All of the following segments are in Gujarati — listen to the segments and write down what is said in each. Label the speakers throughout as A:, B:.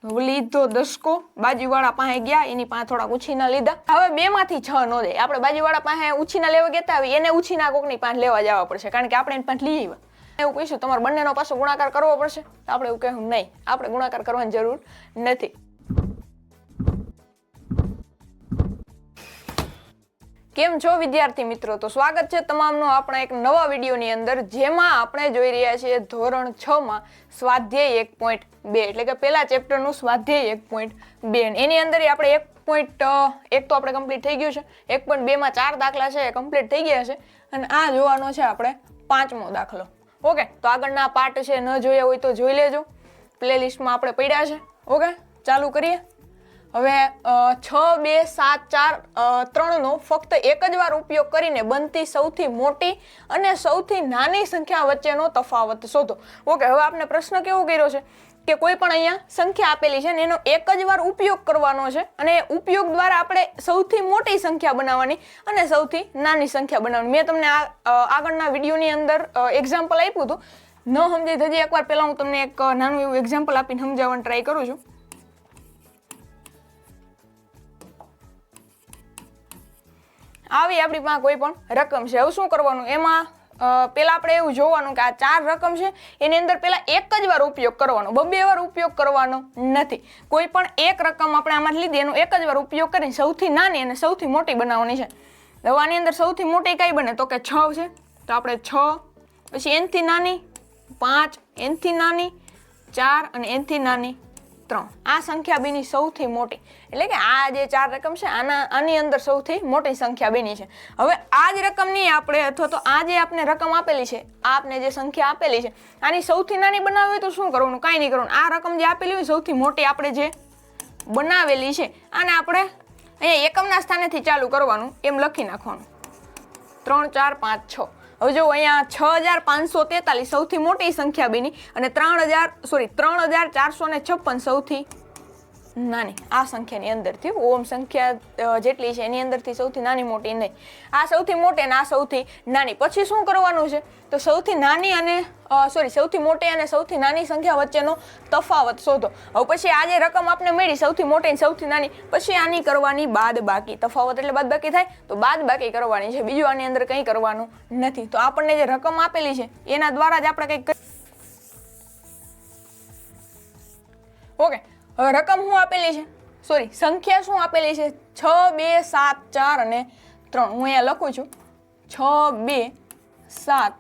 A: લીધો દસકો, બાજુવાળા પાસે ગયા, એની પાસે થોડાક ઉછીના લીધા. હવે 2 માંથી 6 ન જાય. આપણે બાજુવાળા પાસે ઉછીના લેવા ગયા હતા, એને ઉછીના કોકની પાસે લેવા જવા પડશે, કારણ કે આપણે એની પાસે લઈ આવ્યા. એવું કહીશું તમારે બંનેનો પાછો ગુણાકાર કરવો પડશે, તો આપણે એવું કહેવું નહીં, આપણે ગુણાકાર કરવાની જરૂર નથી. કેમ છો વિદ્યાર્થી મિત્રો? તો સ્વાગત છે તમામનું આપણા એક નવા વિડીયોની અંદર, જેમાં આપણે જોઈ રહ્યા છીએ ધોરણ 6 માં સ્વાધ્યાય 1.2 એટલે કે પહેલા ચેપ્ટરનું સ્વાધ્યાય 1.2. એની અંદર આપણે 1.1 તો આપણે કમ્પ્લીટ થઈ ગયું છે, 1.2 માં 4 દાખલા છે એ કમ્પ્લીટ થઈ ગયા છે, અને આ જોવાનો છે આપણે 5મો દાખલો. ઓકે, તો આગળના પાર્ટ છે ન જોયા હોય તો જોઈ લેજો, પ્લેલિસ્ટમાં આપણે પડ્યા છે. ઓકે, ચાલુ કરીએ. હવે 6, 2, 7, 4, 3 નો ફક્ત એક જ વાર ઉપયોગ કરીને બનતી સૌથી મોટી અને સૌથી નાની સંખ્યા વચ્ચેનો તફાવત શોધો. ઓકે, હવે આપણે પ્રશ્ન કેવો કર્યો છે કે કોઈ પણ અહીંયા સંખ્યા આપેલી છે ને એનો એક જ વાર ઉપયોગ કરવાનો છે, અને ઉપયોગ દ્વારા આપણે સૌથી મોટી સંખ્યા બનાવવાની અને સૌથી નાની સંખ્યા બનાવવાની. મેં તમને આગળના વિડીયોની અંદર એક્ઝામ્પલ આપ્યું હતું, ન સમજાય હજી એકવાર પહેલા હું તમને એક નાનું એવું એક્ઝામ્પલ આપીને સમજાવવાનું ટ્રાય કરું છું. આવી આપણી પાસે કોઈ પણ રકમ છે. હવે શું કરવાનું, એમાં પેલા આપણે એવું જોવાનું કે આ 4 રકમ છે, એની અંદર પેલા એક જ વાર ઉપયોગ કરવાનો, 2 વાર ઉપયોગ કરવાનો નથી. કોઈ પણ એક રકમ આપણે આમાં લીધી, એનો એક જ વાર ઉપયોગ કરીને સૌથી નાની અને સૌથી મોટી બનાવવાની છે. હવે આની અંદર સૌથી મોટી કઈ બને તો કે 6 છે, તો આપણે 6, પછી એનથી નાની 5, એનથી નાની 4 અને એનથી નાની 3. આ સંખ્યા બની સૌથી મોટી, એટલે કે આ જે 4 રકમ છે આની અંદર સૌથી મોટી સંખ્યા બની છે. હવે આ જ રકમની આપણે અથવા તો આ જે આપણે રકમ આપેલી છે, આપને જે સંખ્યા આપેલી છે, આની સૌથી નાની બનાવવી હોય તો શું કરવાનું? કાંઈ નહીં કરવાનું. આ રકમ જે આપેલી હોય સૌથી મોટી આપણે જે બનાવેલી છે, આને આપણે અહીંયા એકમના સ્થાનેથી ચાલુ કરવાનું, એમ લખી નાખવાનું 3, 4, 5, 6. હવે જો અહીંયા 6543 સૌથી મોટી સંખ્યા બની અને 3456 સૌથી નાની. આ સંખ્યાની અંદરથી ઓમ સંખ્યા જેટલી છે એની અંદરથી સૌથી નાની મોટી નહીં, આ સૌથી મોટી અને આ સૌથી નાની. પછી શું કરવાનું છે તો સૌથી નાની અને સૌથી મોટી અને સૌથી નાની સંખ્યા વચ્ચેનો તફાવત શોધો. હવે પછી આ જે રકમ આપણે મળી સૌથી મોટી અને સૌથી નાની, પછી આની કરવાની બાદ બાકી. તફાવત એટલે બાદ બાકી થાય, તો બાદ બાકી કરવાની છે, બીજું આની અંદર કંઈ કરવાનું નથી. તો આપણને જે રકમ આપેલી છે એના દ્વારા જ આપણે કંઈક. ઓકે, હવે રકમ શું આપેલી છે, સંખ્યા શું આપેલી છે? 6, 2, 7, 4 અને 3. હું અહીંયા લખું છું 6, 2, 7,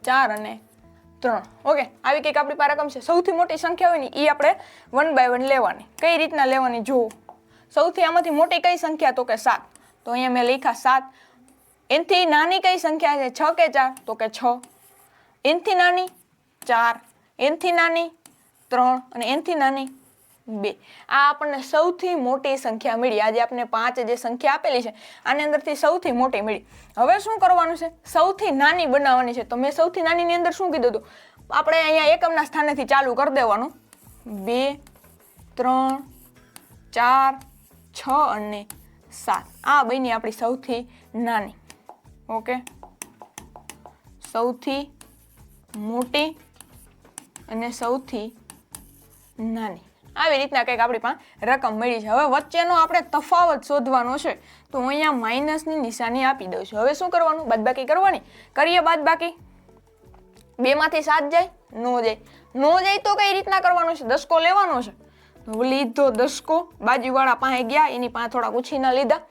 A: 4 અને 3. ઓકે, આવી કંઈક આપણી પાસે રકમ છે. સૌથી મોટી સંખ્યા હોય ને એ આપણે 1 by 1 લેવાની. કઈ રીતના લેવાની જુઓ. સૌથી આમાંથી મોટી કઈ સંખ્યા તો કે 7, તો અહીંયા મેં લખ્યા 7. એનથી નાની કઈ સંખ્યા છે 6 કે 4 તો કે 6. એનથી નાની 4, એનથી નાની 3 અને એનથી નાની 2. આ આપણને સૌથી મોટી સંખ્યા મળી. આજે આપણે 5 જે સંખ્યા આપેલી છે આની અંદરથી સૌથી મોટી મળી. હવે શું કરવાનું છે? સૌથી નાની બનાવવાની છે. તો મેં સૌથી નાનીની અંદર શું કીધું હતું? આપણે અહીંયા એકમના સ્થાનેથી ચાલુ કરી દેવાનું. 2, 3, 4, 6 અને 7. આ બની આપણી સૌથી નાની. ઓકે, સૌથી મોટી અને સૌથી નાની. આવી રીતના કંઈક આપણી પાસે રકમ મળી છે. હવે વચ્ચેનો આપણે તફાવત શોધવાનો છે, તો હું અહીંયા માઇનસની નિશાની આપી દઉં છું. હવે શું કરવાનું? બાદબાકી કરવાની. કરીએ બાદબાકી. 2 માંથી 7 જાય? નો જાય. નો જાય તો કઈ રીતના કરવાનું છે? દસકો લેવાનો છે. લીધો દસકો, બાજુવાળા પાસે ગયા, એની પાસે થોડાક ઉછીના લીધા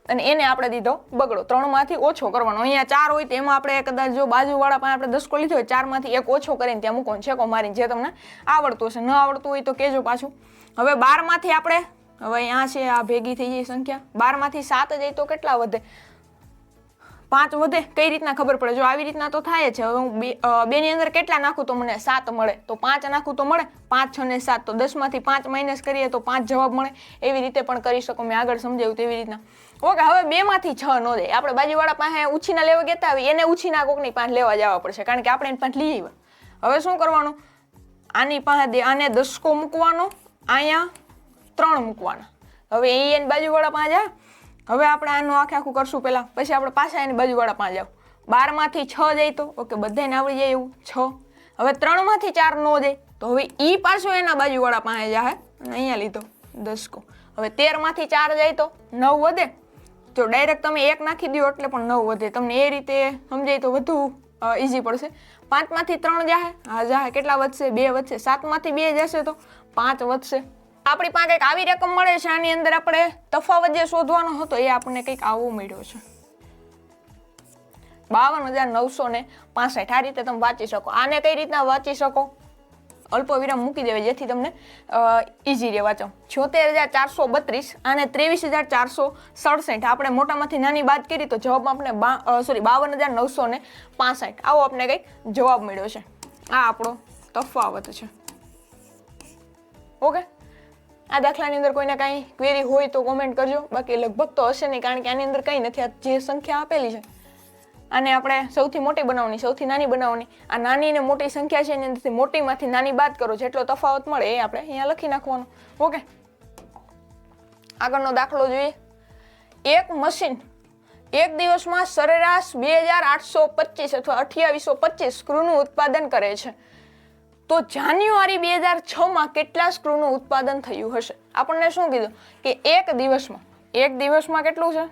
A: અને એને આપણે દીધો બગડો. 3 માંથી ઓછો કરવાનો. અહીંયા 4 હોય તો એમાં આપણે કદાચ જો બાજુવાળા પાસે આપણે દસકો લીધો હોય, 4 માંથી 1 ઓછો કરીને ત્યાં મૂકવાનો, છેકો મારીને. જે તમને આવડતું હશે, ન આવડતું હોય તો કહેજો પાછું. હવે 12 માંથી આપણે, હવે અહીંયા છે આ ભેગી થઈ જાય સંખ્યા, 12 માંથી 7 જાય તો કેટલા વધે? 5 વધે. કઈ રીતના ખબર પડે? જો આવી રીતના તો થાય છે. હવે હું 2 ની અંદર કેટલા નાખું તો મને 7 મળે, તો 5 નાખું તો મળે 5, 6 ને 7, તો 10 માંથી 5 માઇનસ કરીએ તો 5 જવાબ મળે. એવી રીતે પણ કરી શકો, મેં આગળ સમજાવ્યું તેવી રીતના. ઓકે, હવે 2 માંથી 6 ન જાય. આપણે બાજુવાળા પાસે ઉછીના લેવા ગયા હોય, એને ઉછીના કોકની પાસે લેવા જવા પડશે, કારણ કે આપણે એની પાસે લઈ આવ્યા. હવે શું કરવાનું? આની પાસે આને દસકો મૂકવાનો, અહીંયા 3 મૂકવાના. હવે એની બાજુવાળા પાસે જા. હવે આપણે આનું આખું કરશું પહેલા, પછી આપણે પાછા એની બાજુવાળા પાસે જાવ. 12 માંથી 6 જાય તો ઓકે, બધાને આવડી જાય એવું 6. હવે 3 માંથી 4 ન જાય તો હવે ઈ પાછો એના બાજુવાળા પાસે જાય, અને અહીંયા લીધો 10 હવે 13 માંથી 4 જાય તો 9 વધે જો ડાયરેક્ટ તમે 1 નાખી દો એટલે પણ 9 વધે તમને એ રીતે સમજાય તો વધુ ઈઝી પડશે 5 માંથી 3 જાહે હા જાહે કેટલા વધશે 2 વધશે 7 માંથી 2 જશે તો 5 વધશે આપણી પાસે કંઈક આવી રકમ મળે છે આની અંદર આપણે તફાવત જે શોધવાનો હતો એ આપણને કંઈક આવો મળ્યો છે 52,965 આ રીતે તમે વાંચી શકો આને કઈ રીતના વાંચી શકો અલ્પ વિરામ મૂકી દેવાય જેથી તમને ઈઝી રહે વાંચો 76,432 આને 23,467 આપણે મોટામાંથી નાની બાદ કરી તો જવાબ આપણે 52,965 આવો આપણે કંઈક જવાબ મળ્યો છે આ આપણો તફાવત છે ઓકે આ દાખલાની અંદર કોઈને કાંઈ ક્વેરી હોય તો કોમેન્ટ કરજો બાકી લગભગ તો હશે નહીં કારણ કે આની અંદર કંઈ નથી આ જે સંખ્યા આપેલી છે આને આપણે સૌથી મોટી બનાવવાની સૌથી નાની બનાવવાની આ નાની ને મોટી સંખ્યા છે એની અંદરથી મોટીમાંથી નાની બાદ કરો જેટલો તફાવત મળે એ આપણે અહીંયા લખી નાખવાનો ઓકે આગળનો દાખલો જોઈએ એક મશીન એક દિવસમાં સરેરાશ 2,825 અથવા 2,825 સ્ક્રૂનું ઉત્પાદન કરે છે તો જાન્યુઆરી 2006 કેટલા સ્ક્રૂનું ઉત્પાદન થયું હશે આપણને શું કીધું કે એક દિવસમાં કેટલું છે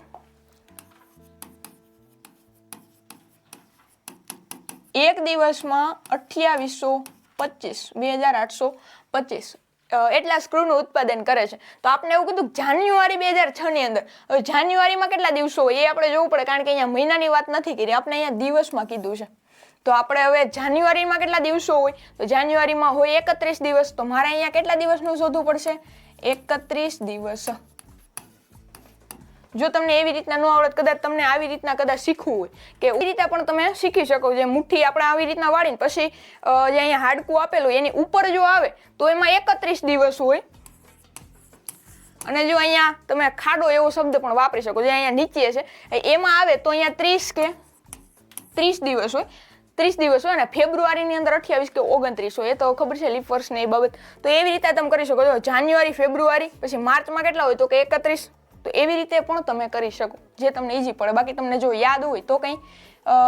A: એક દિવસમાં 2,825 એટલા સ્ક્રૂનું ઉત્પાદન કરે છે તો આપણે એવું કીધું જાન્યુઆરી 2006 ની અંદર હવે જાન્યુઆરીમાં કેટલા દિવસો હોય એ આપણે જોવું પડે કારણ કે અહીંયા મહિનાની વાત નથી કરી આપણે અહીંયા દિવસમાં કીધું છે તો આપણે હવે જાન્યુઆરીમાં કેટલા દિવસો હોય તો જાન્યુઆરીમાં હોય 31 દિવસ તો મારે અહીંયા કેટલા દિવસનું શોધવું પડશે 31 દિવસ જો તમને એવી રીતના ન આવડત કદાચ તમને આવી રીતના કદાચ શીખવું હોય કે એ રીતે પણ તમે શીખી શકો જે મુઠ્ઠી આપણે આવી રીતના વાળીને પછી જે અહીંયા હાડકું આપેલું એની ઉપર જો આવે તો એમાં 31 દિવસ હોય અને જો અહીંયા તમે ખાડો એવો શબ્દ પણ વાપરી શકો જે અહીંયા નીચે છે એમાં આવે તો અહીંયા 30 કે 30 દિવસ હોય 30 દિવસ હોય ને ફેબ્રુઆરીની અંદર 28 કે 29 હોય એ તો ખબર છે લીપ વર્ષ ને એ બાબત તો એવી રીતે તમે કરી શકો છો જાન્યુઆરી ફેબ્રુઆરી પછી માર્ચમાં કેટલા હોય તો કે 31 તો એવી રીતે પણ તમે કરી શકો જે તમને ઈઝી પડે બાકી તમને જો યાદ હોય તો કંઈ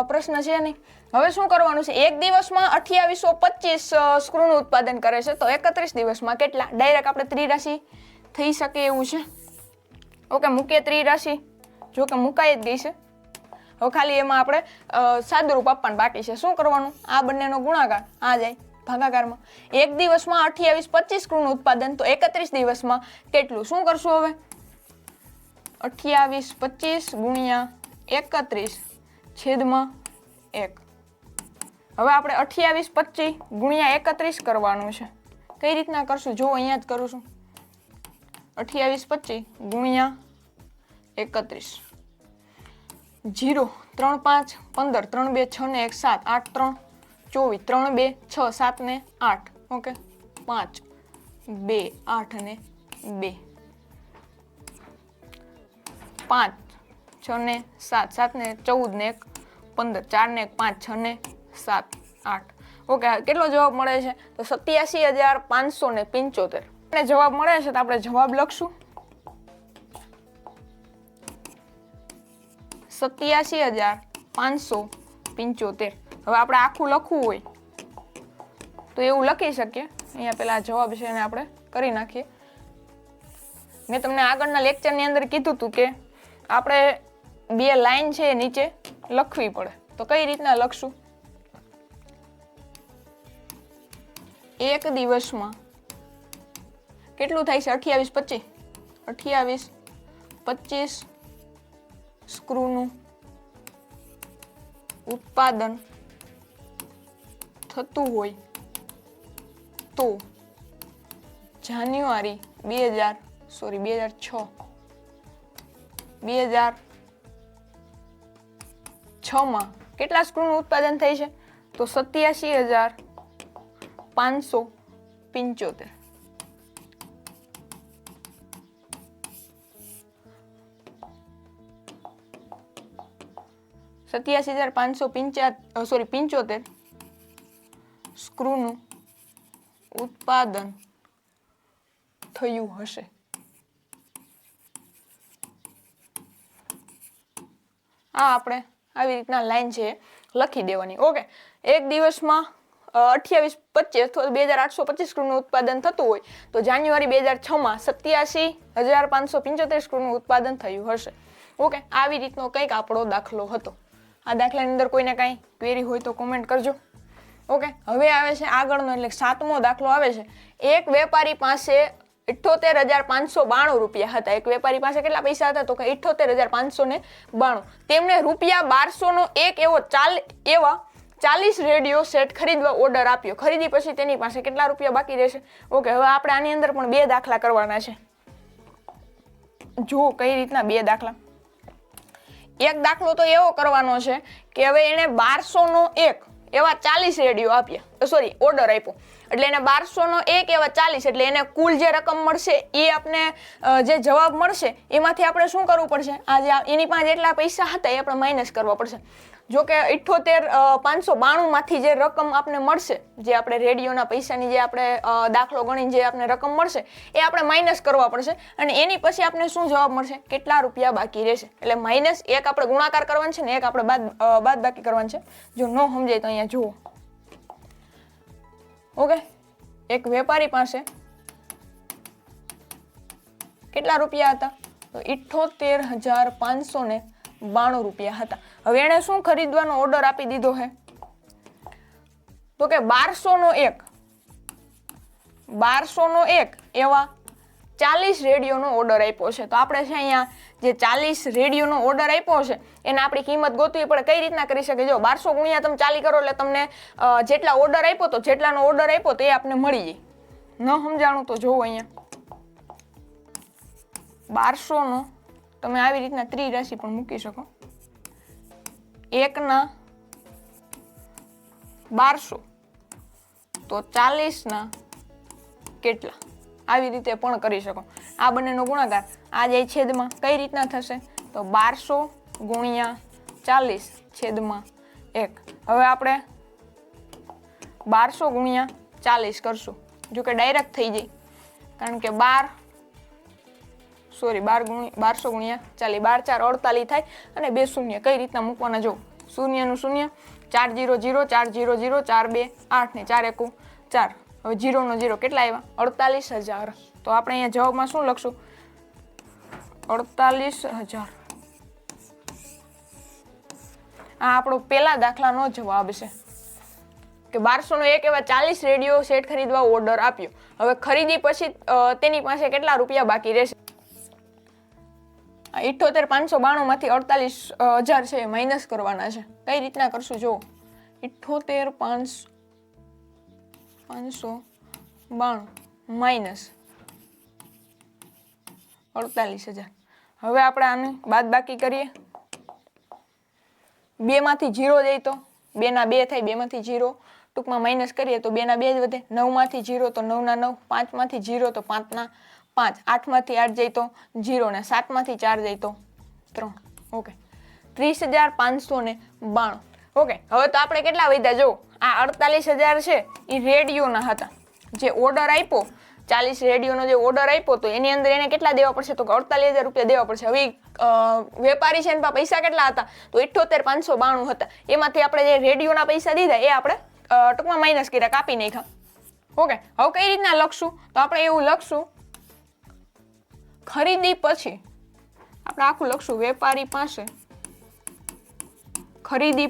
A: પ્રશ્ન છે નહીં હવે શું કરવાનું છે એક દિવસમાં 2825 સ્ક્રૂનું ઉત્પાદન કરે છે તો 31 દિવસમાં કેટલા ડાયરેક્ટ આપણે ત્રિરાશિ થઈ શકે એવું છે ઓકે મૂકીએ ત્રિરાશિ જો કે મુકાઈ જ ગઈ છે હવે ખાલી એમાં આપણે સાદુરૂપ આપવાનું બાકી છે શું કરવાનું આ બંનેનો ગુણાકાર આ જાય ભાગાકારમાં એક દિવસમાં 2825 સ્ક્રૂનું ઉત્પાદન તો 31 દિવસમાં કેટલું શું કરશું હવે 2825 ગુણ્યા 31 છેદમાં 1 હવે આપણે 2825 ગુણ્યા 31 કરવાનું છે કઈ રીતના કરશું જો અહીંયા જ કરું છું 2825 ગુણ્યા 31 0 3 5 15 3 2 6 ને 1 7 8 3 24 3 2 6 7 ને 8 ઓકે 5 2 8 ને 2 5 6 ને 7 7 ને 14 ને 1 15 4 ને 1 5 6 ને 7 8 ઓકે કેટલો જવાબ મળે છે તો 87,575 અને જવાબ મળે છે તો આપણે જવાબ લખશું 87,575 હવે આપણે આખું લખવું હોય તો એવું લખી શકીએ અહીંયા પેલા જવાબ છે એને આપણે કરી નાખીએ મેં તમને આગળના લેક્ચરની અંદર કીધું હતું કે આપણે બે લાઈન છે એ નીચે લખવી પડે તો કઈ રીતના લખશું એક દિવસમાં કેટલું થાય છે 2825 સ્ક્રૂનું ઉત્પાદન થતું હોય તો જાન્યુઆરી 2006 માં કેટલા સ્ક્રૂનું ઉત્પાદન થાય છે તો 87,575 75 સ્ક્રૂનું ઉત્પાદન થયું હશે આ આપણે આવી રીતના લાઈન છે લખી દેવાની ઓકે એક દિવસમાં 2825 અથવા 2825 ક્રૂડનું ઉત્પાદન થતું હોય તો જાન્યુઆરી 2006માં 87,575 ક્રૂડનું ઉત્પાદન થયું હશે. ઓકે, આવી રીતનો કંઈક આપણો દાખલો હતો. આ દાખલાની અંદર કોઈને કાંઈ ક્વેરી હોય તો કોમેન્ટ કરજો. ઓકે, હવે આવે છે આગળનો એટલે 7મો દાખલો આવે છે. એક વેપારી પાસે 78,592 રૂપિયા હતા. એક વેપારી પાસે કેટલા પૈસા હતા તો કે 78,592. તેમણે ₹1200નો એક એવા 40 રેડિયો સેટ ખરીદવા ઓર્ડર આપ્યો. ખરીદી પછી તેની પાસે કેટલા રૂપિયા બાકી રહેશે? ઓકે, હવે આપણે આની અંદર પણ 2 દાખલા કરવાના છે. જુઓ કઈ રીતના 2 દાખલા. એક દાખલો તો એવો કરવાનો છે કે હવે એને 1200નો એક એવા 40 રેડિયો આપ્યા, ઓર્ડર આપ્યો, એટલે એને 1200નો એક એવા 40, એટલે એને કુલ જે રકમ મળશે એ આપણે જે જવાબ મળશે એમાંથી આપણે શું કરવું પડશે? આ જે એની પાસે જેટલા પૈસા હતા એ આપણે માઇનસ કરવા પડશે. જો કે 78,592 માંથી જે રકમ આપણે મળશે, જે આપણે રેડિયોના પૈસાની જે આપણે દાખલો ગણીને જે આપણે રકમ મળશે એ આપણે માઇનસ કરવા પડશે અને એની પછી આપણે શું જવાબ મળશે? કેટલા રૂપિયા બાકી રહેશે. એટલે -1 આપણે ગુણાકાર કરવાનું છે ને 1 આપણે બાદ બાકી કરવાનું છે. જો ન સમજાય તો અહીંયા જુઓ. ઓકે, એક વેપારી પાસે કેટલા રૂપિયા હતા તો 78,592 રૂપિયા હતા. હવે એને શું ખરીદવાનો ઓર્ડર આપી દીધો છે તો કે 1200નો એક એવા 40 રેડિયોનો ઓર્ડર આપ્યો છે. તો આપણે છે અહીંયા જે 40 રેડિયોનો ઓર્ડર આપ્યો છે એને આપણી કિંમત ગોતવી પડે. કઈ રીતના કરી શકે? જો 1200 ગુણ્યા તમે 40 કરો એટલે તમને જેટલા ઓર્ડર આપ્યો તો જેટલાનો ઓર્ડર આપ્યો તો એ આપણે મળી જાય. ન સમજાણું તો જોવો અહીંયા 1200નો તમે આવી રીતના ત્રિરાશિ પણ મૂકી શકો. 1 ના 1200 તો 40 ના કેટલા? આવી રીતે પણ કરી શકો. આ બંનેનો ગુણાકાર આ જાય છેદમાં કઈ રીતના થશે તો 1200 ગુણ્યા 40 છેદમાં 1. હવે આપણે 1200 ગુણ્યા 40 કરશું. જો કે ડાયરેક્ટ થઈ જાય કારણ કે 1200 ગુણ્યા 40 12 4 48 થાય અને 2 શૂન્ય કઈ રીતના મૂકવાના? જો શૂન્યનું શૂન્ય, 4 0 0 4 0 0 4 2 8 ને 4 1 4. હવે 0 નો 0 કેટલા આવ્યા? 48,000. તો આપણે અહીંયા જવાબમાં શું લખશું? 48,000. આ આપણો પહેલા દાખલાનો જવાબ છે કે 1200નો એક એવા 40 રેડિયો સેટ ખરીદવા ઓર્ડર આપ્યો. હવે ખરીદી પછી તેની પાસે કેટલા રૂપિયા બાકી રહેશે? 78,592 માંથી 48,000 છે એ માઇનસ કરવાના છે. કઈ રીતના કરશું? જો 78,592 માઇનસ 48,000. હવે આપણે આને બાદ બાકી કરીએ. 2 માંથી 0 જાય તો 2 ના 2 થાય, 2 માંથી 0 ટૂંકમાં માઇનસ કરીએ તો 2 ના 2 જ વધે. 9 માંથી 0 તો 9 ના 9, 5 માંથી 0 તો 5 ના 5, 8 માંથી 8 જાય તો 0 ને 7 માંથી 4 જાય તો 3. ઓકે, 30,592. ઓકે, હવે તો આપણે કેટલા વધ્યા? જો આ 48,000 છે એ રેડિયોના હતા. જે ઓર્ડર આપ્યો 40 રેડિયોનો જે ઓર્ડર આપ્યો તો એની અંદર એને કેટલા દેવા પડશે તો કે 48,000 રૂપિયા દેવા પડશે. હવે વેપારી છે એના પૈસા કેટલા હતા તો 78,592 હતા. એમાંથી આપણે જે રેડિયોના પૈસા દીધા એ આપણે ટૂંકમાં માઇનસ કર્યા, કાપી નાખ્યા. ઓકે, હવે કઈ રીતના લખશું તો આપણે એવું લખશું ખરીદી પછી આપણે આખું લખશું વેપારી પાસે ખરીદી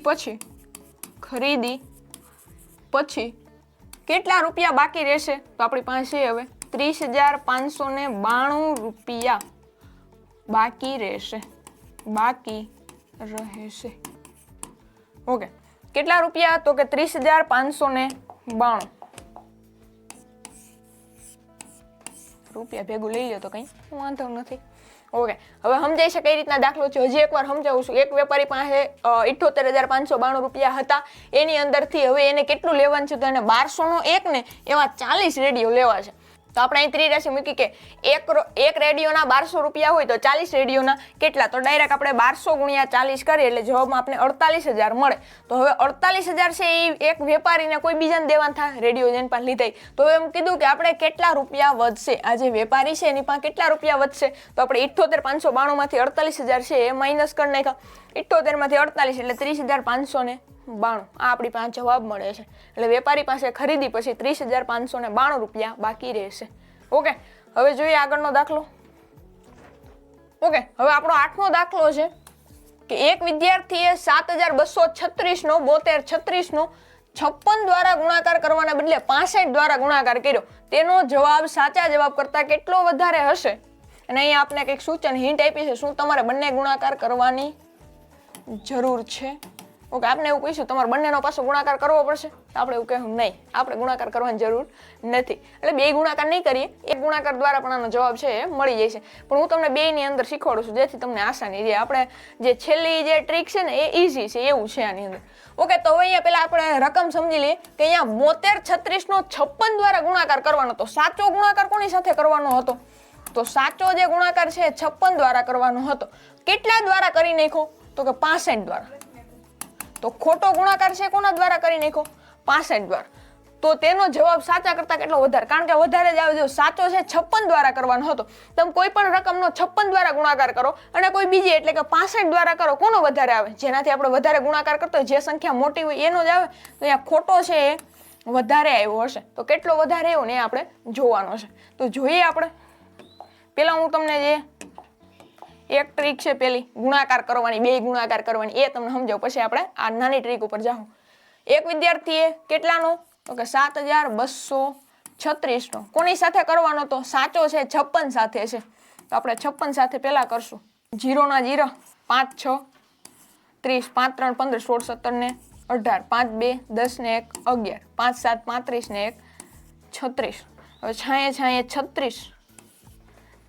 A: પછી કેટલા રૂપિયા બાકી રહેશે તો આપણી પાસે હવે 30,592 રૂપિયા બાકી રહેશે. ઓકે, કેટલા રૂપિયા તો કે 30,592 રૂપિયા ભેગું લઈ લો તો કઈ વાંધો નથી. ઓકે, હવે સમજાય છે કઈ રીતના દાખલો છે? હજી એકવાર સમજાવું છું. એક વેપારી પાસે 78,592 રૂપિયા હતા. એની અંદરથી હવે એને કેટલું લેવાનું છે તો એને 1200નો એક ને એવા 40 રેડિયો લેવા છે. તો આપણે અહીં ત્રિરાશિ મૂકી કે એક રેડિયોના 1200 રૂપિયા હોય તો 40 રેડિયોના કેટલા? તો ડાયરેક્ટ આપણે 1200 ગુણ્યા 40 કરીએ એટલે જવાબમાં આપણે 48,000 મળે. તો હવે 48,000 છે એ એક વેપારીને કોઈ બીજાને દેવાના થાય રેડિયો જેની પાસે લીધા. તો હવે એમ કીધું કે આપણે કેટલા રૂપિયા વધશે? આ જે વેપારી છે એની પાસે કેટલા રૂપિયા વધશે તો આપણે 78,592 માંથી 48,000 છે એ માઇનસ કરી નાખ્યા. 78 માંથી 48 એટલે 30,592 92 આ આપણી પાસે જવાબ મળે છે એટલે વેપારી પાસે ખરીદી પછી 30,592 રૂપિયા બાકી રહેશે ઓકે હવે જોઈએ આગળનો દાખલો ઓકે હવે આપણો 8મો દાખલો છે કે એક વિદ્યાર્થીએ 7,236 નો 72 નો 56 દ્વારા ગુણાકાર કરવાના બદલે 65 દ્વારા ગુણાકાર કર્યો તેનો જવાબ સાચા જવાબ કરતા કેટલો વધારે હશે અને અહીંયા આપને કંઈક સૂચન હિન્ટ આપી છે શું તમારે બંને ગુણાકાર કરવાની જરૂર છે ઓકે આપણે એવું કહીશું તમારે બંનેનો પાછો ગુણાકાર કરવો પડશે તો આપણે એવું કહેવું નહીં આપણે ગુણાકાર કરવાની જરૂર નથી એટલે બે ગુણાકાર નહીં કરીએ એક ગુણાકાર દ્વારા પણ આનો જવાબ છે એ મળી જાય છે પણ હું તમને બેની અંદર શીખવાડું છું જેથી તમને આસાની રહે આપણે જે છેલ્લી જે ટ્રીક છે ને એ ઈઝી છે એવું છે આની અંદર ઓકે તો હવે અહીંયા પહેલા આપણે રકમ સમજી લઈએ કે અહીંયા 72 36 નો 56 દ્વારા ગુણાકાર કરવાનો તો સાચો ગુણાકાર કોની સાથે કરવાનો હતો તો સાચો જે ગુણાકાર છે 56 દ્વારા કરવાનો હતો કેટલા દ્વારા કરી નાખ્યો તો કે 65 દ્વારા તો ખોટો ગુણાકાર છે કોના દ્વારા કરી નાખ્યો 65 દ્વારા તો તેનો જવાબ સાચા કરતા કેટલો વધારે કારણ કે વધારે જ આવે જો સાચો છે 56 દ્વારા કરવાનો હતો તમે કોઈ પણ રકમનો 56 દ્વારા ગુણાકાર કરો અને કોઈ બીજી એટલે કે 65 દ્વારા કરો કોનો વધારે આવે જેનાથી આપણે વધારે ગુણાકાર કરતો હોય જે સંખ્યા મોટી હોય એનો જ આવે તો અહીંયા ખોટો છે એ વધારે આવ્યો હશે તો કેટલો વધારે આવ્યો ને આપણે જોવાનો છે તો જોઈએ આપણે પહેલા હું તમને જે એક ટ્રીક છે પેલી ગુણાકાર કરવાની બે ગુણાકાર કરવાની એ તમને સમજાવું પછી આપણે આ નાની ટ્રીક ઉપર જાઉં એક વિદ્યાર્થીએ કેટલાનો તો કે 7,236 નો કોની સાથે કરવાનો તો સાચો છે 56 સાથે છે તો આપણે 56 સાથે પહેલા કરશું 0 ના 0 5 6 30 5 3 15 16 17 ને 18 5 2 10 ને 1 11 5 7 35 ને 1 36 હવે છાંયે છાંયે 36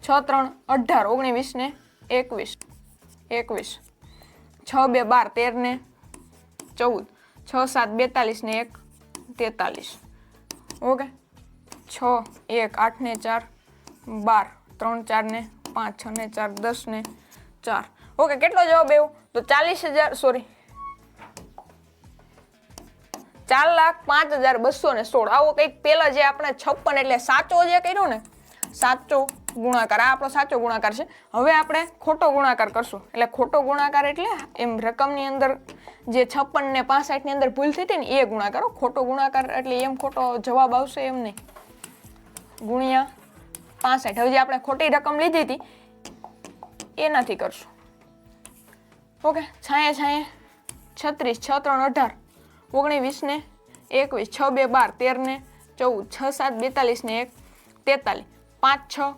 A: 6 3 18 19 ને 21 21 6 2 12 13 ને 14 6 7 42 ને 1 43 ઓકે 6 1 8 ને 4 12 3 4 ને 5 6 ને 4 10 ને 4 ઓકે કેટલો જવાબ આવ્યો તો 40,000 સોરી 4,05,216 આવો કંઈક પેલા જે આપણે 56 એટલે સાચો જે કર્યો ને સાચો ગુણાકાર આ આપણો સાચો ગુણાકાર છે હવે આપણે ખોટો ગુણાકાર કરશું એટલે ખોટો ગુણાકાર એટલે એમ રકમની અંદર જે 56 ને 65 ની અંદર ભૂલ થઈ હતી ને એ ગુણાકાર ખોટો ગુણાકાર એટલે એમ ખોટો જવાબ આવશે એમ નહીં ગુણ્યા 65 હવે જે આપણે ખોટી રકમ લીધી હતી એનાથી કરશું ઓકે છાંયે છાંયે 36 6 3 18 19 ને 21 6 2 12 13 ને 14 6 7 42 ને 1 43 5 6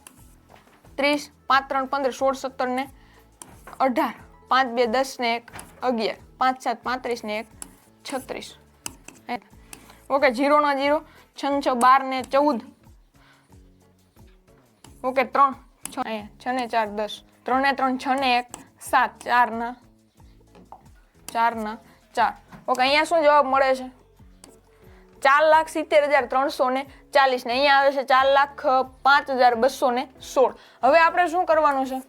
A: 30 5 3 15 16 17 ને 18 5 2 10 ને 1 11 5 7 35 ને 1 36 ઓકે 0 ના 0 6 6 12 ને 14 ઓકે 3 6 અહીંયા 6 ને 4 10 3 ને 3 6 ને 1 7 4 ના 4 ઓકે અહીંયા શું જવાબ મળે છે 4,70,340 ને અહીંયા આવે છે 4,05,216 હવે આપણે શું કરવાનું છે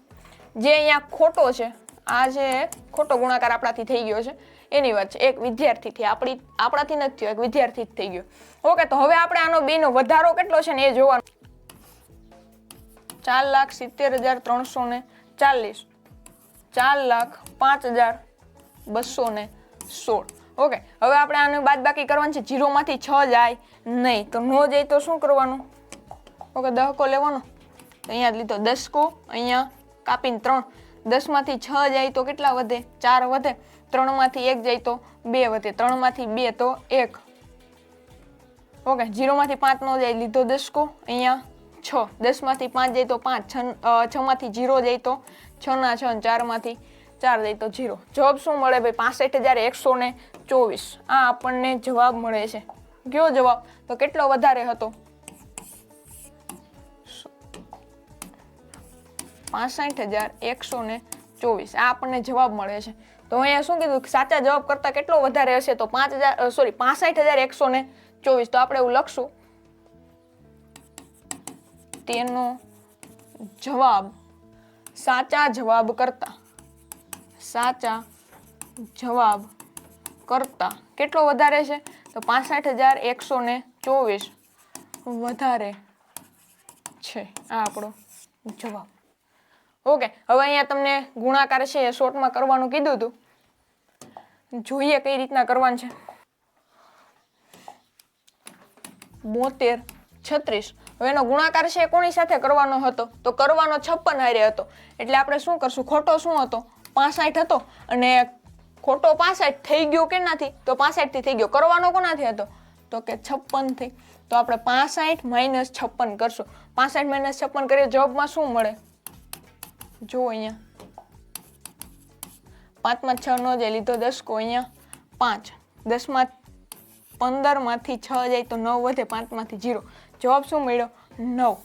A: જે અહીંયા ખોટો છે આ જે ખોટો ગુણાકાર આપણાથી થઈ ગયો છે એની વાત છે એક વિદ્યાર્થીથી આપણાથી નથી થયો એક વિદ્યાર્થી થઈ ગયો ઓકે તો હવે આપણે આનો બેનો વધારો કેટલો છે ને એ જોવાનું 4,70,340 4,05,216 ઓકે હવે આપણે આને બાદબાકી કરવાની છે 0 માંથી 6 જાય નહીં તો નો જાય તો શું કરવાનું ઓકે 10 કો લેવાનો તો અહીંયા લીધો 10 કો અહીંયા કાપીને 3 10 માંથી 6 જાય તો કેટલા વધે 4 વધે 3 માંથી 1 જાય તો 2 વધે 3 માંથી 2 તો 1 ઓકે 0 માંથી 5 નો જાય લીધો 10 કો અહીંયા 6 10 માંથી 5 જાય તો 5 6 માંથી 0 જાય તો 6 ના 6 4 માંથી 4 જાય તો 0 જવાબ શું મળે ભાઈ 65,124 આ આપણને જવાબ મળે છે કયો જવાબ તો કેટલો વધારે હતો 65,124 આ આપણને જવાબ મળે છે તો અહીંયા શું કીધું સાચા જવાબ કરતા કેટલો વધારે હશે તો 65,124 તો આપણે એવું લખશું તેનો જવાબ સાચા જવાબ કરતા કેટલો વધારે છે તો 65,124 વધારે છે આ આપણો જવાબ ઓકે હવે અહીંયા તમને ગુણાકાર છે એ શોર્ટમાં કરવાનું કીધું હતું જોઈએ કઈ રીતના કરવાનું છે. 72 36. હવે એનો ગુણાકાર છે એ કોની સાથે કરવાનો હતો? તો કરવાનો 56 હારે હતો. એટલે આપણે શું કરશું? ખોટો શું હતો? 65 હતો અને ખોટો 65 થઈ ગયો કેનાથી? તો 65 થી થઈ ગયો. કરવાનો કોનાથી હતો? તો કે 56 થી. તો આપણે 65 - 56 કરશું. 65 - 56 કરીએ જવાબમાં શું મળે? જો અહીંયા 5 માં 6 નો જાય લીધો 10 કો, અહીંયા 5. 10 માં 15 માંથી 6 જાય તો 9 વધે, 5 માંથી 0. જવાબ શું મળ્યો? 9.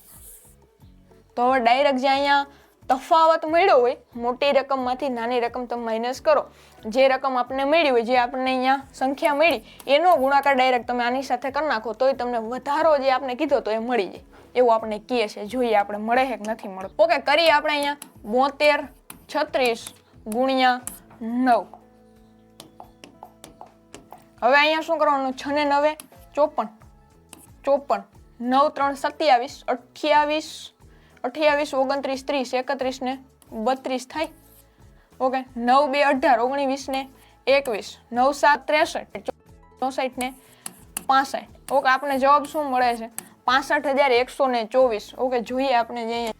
A: તો હવે ડાયરેક્ટ જે અહીંયા તફાવત મળ્યો હોય, મોટી રકમમાંથી નાની રકમ તમે માઇનસ કરો. જે રકમ આપણને મળી હોય, જે આપણને અહીંયા સંખ્યા મળી, એનો ગુણાકાર ડાયરેક્ટ તમે આની સાથે કરી નાખો તોય તમને વધારો જે આપણે કીધો તો એ મળી જાય. એવું આપણે કહીએ છીએ. જોઈએ આપણે મળે છે કે નથી મળતો. ઓકે, કરીએ આપણે અહીંયા 72 36 ગુણ્યા 9. હવે અહીંયા શું કરવાનું? 6 ને 9 54 54 9 3 27 28 28 29 30 31 ને 32 થાય. ઓકે, 9 2 18 19 ને 21 9 7 63 64 ને 65. ઓકે, આપણે જવાબ શું મળે છે? 65,124. ઓકે, જોઈએ આપણે જે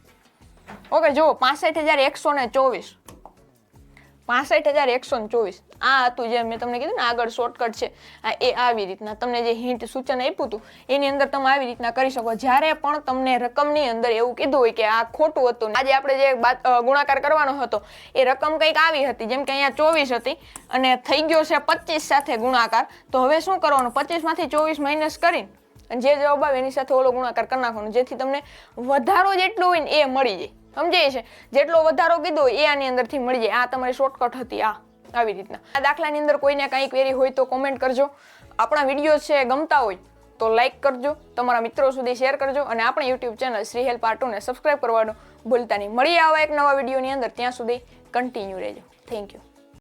A: ઓકે જુઓ 65,124 65,124 આ હતું જે મેં તમને કીધું ને આગળ શોર્ટકટ છે. એ આવી રીતના તમને જે હિન્ટ સૂચન આપ્યું હતું એની અંદર તમે આવી રીતના કરી શકો. જ્યારે પણ તમને રકમની અંદર એવું કીધું હોય કે આ ખોટું હતું, આજે આપણે જે ગુણાકાર કરવાનો હતો એ રકમ કંઈક આવી હતી, જેમ કે અહીંયા 24 હતી અને થઈ ગયો છે 25 સાથે ગુણાકાર. તો હવે શું કરવાનું? 25 માંથી 24 માઇનસ કરીને અને જે જવાબ આવે એની સાથે ઓલો ગુણાકાર કરી નાખવાનો, જેથી તમને વધારો જેટલો હોય ને એ મળી જાય. સમજાય છે? જેટલો વધારો કીધો હોય એ આની અંદરથી મળી જાય. આ તમારી શોર્ટકટ હતી. આવી રીતના આ દાખલાની અંદર કોઈને કંઈ ક્વેરી હોય તો કોમેન્ટ કરજો. આપણા વિડીયો છે ગમતા હોય તો લાઈક કરજો, તમારા મિત્રો સુધી શેર કરજો અને આપણી YouTube channel Shri help part 2 ને સબસ્ક્રાઈબ કરવાનું ભૂલતા નહીં. મળીએ આવા એક નવા વિડીયોની અંદર. ત્યાં સુધી કન્ટિન્યુ રહેજો. Thank you.